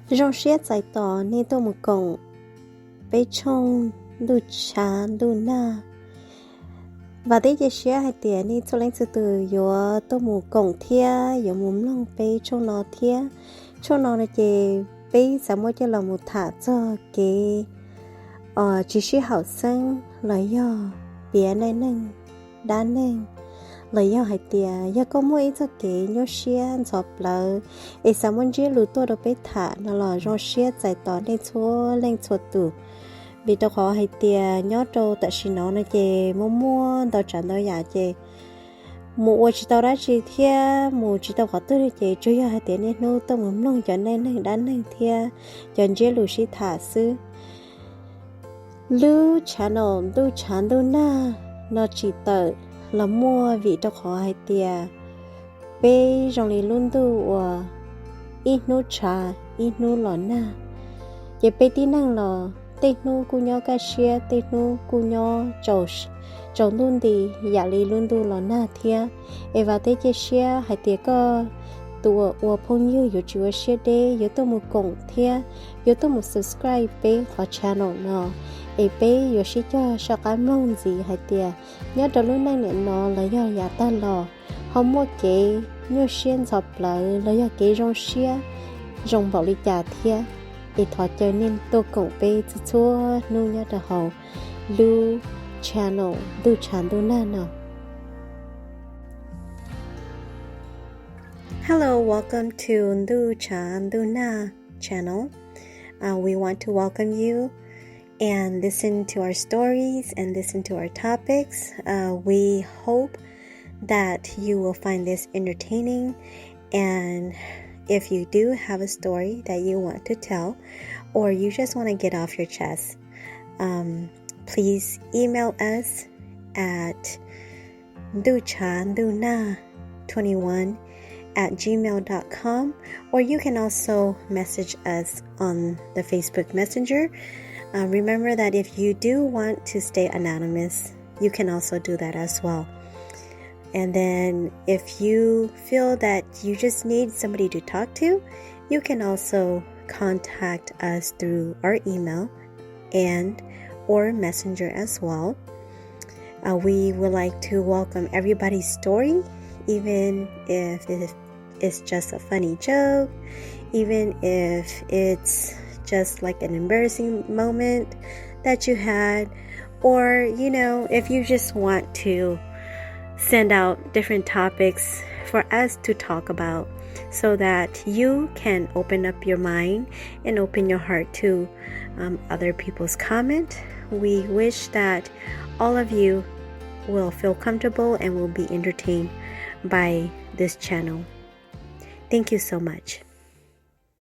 rong xiết giải tỏ nên tôi một cổng bế trong đu chán đu na và tới giờ xia hai tiền nên tôi lên từ yo tôi một cổng thia yo muốn long bế trong nó thia trong nó là chỉ bế sao mỗi cho là một thả cho cái chỉ sĩ hậu sinh lấy yo bia này nâng đá nâng lấy yo hai tiền yo có mỗi cho cái nhớ xia chọc lỡ ấy sao muốn chỉ lú tôi đâu bế thả nó là rong xiết giải tỏ nên chúa lên chúa tủ vì tôi khó hay tiền nhớ đâu tại sao nó chè mua tao chẳng tao giả chè mua chỉ tao đã chỉ thia mua chỉ tao khó tôi chè chơi hay tiền nên nó tao muốn nông cho nên đánh nên thia chọn chế lù sĩ thả sư lú channel lú chán lú na nó chỉ tờ là mua vì tao khó hay tiền bây trong này luôn tu ít nô trà ít nô lò na chè bây tí năng lò tê nu cu nhau cá xia tê nu cu nhau trầu luôn thì giả lý luôn tu là na thia e vào tê chia xia hay tiệt có tua phong như yếu chùa xia đê yếu tôi một cổng thia yếu tôi một subscribe bé vào channel nó e bé yếu xí cho sao cảm ơn gì hay tiệt nhớ đó lúc này nó là do giả ta lò không mua kế như xuyên dọc lại là do kế rong xia rong bảo lý trả thia để thoát cho nên tôi cũng về chúa nu nhớ được hậu lu channel lu channel lu na nào. Hello, welcome to Lu Chan Lu Na channel. We want to welcome you and listen to our stories and listen to our topics. We hope that you will find this entertaining, and if you do have a story that you want to tell or you just want to get off your chest, please email us at duchanluna21@gmail.com, or you can also message us on the Facebook Messenger. Remember that if you do want to stay anonymous, you can also do that as well. And then if you feel that you just need somebody to talk to, you can also contact us through our email and or messenger as well. We would like to welcome everybody's story, even if it's just a funny joke, even if it's just like an embarrassing moment that you had, or, you know, if you just want to send out different topics for us to talk about so that you can open up your mind and open your heart to other people's comment. We wish that all of you will feel comfortable and will be entertained by this channel. Thank you so much.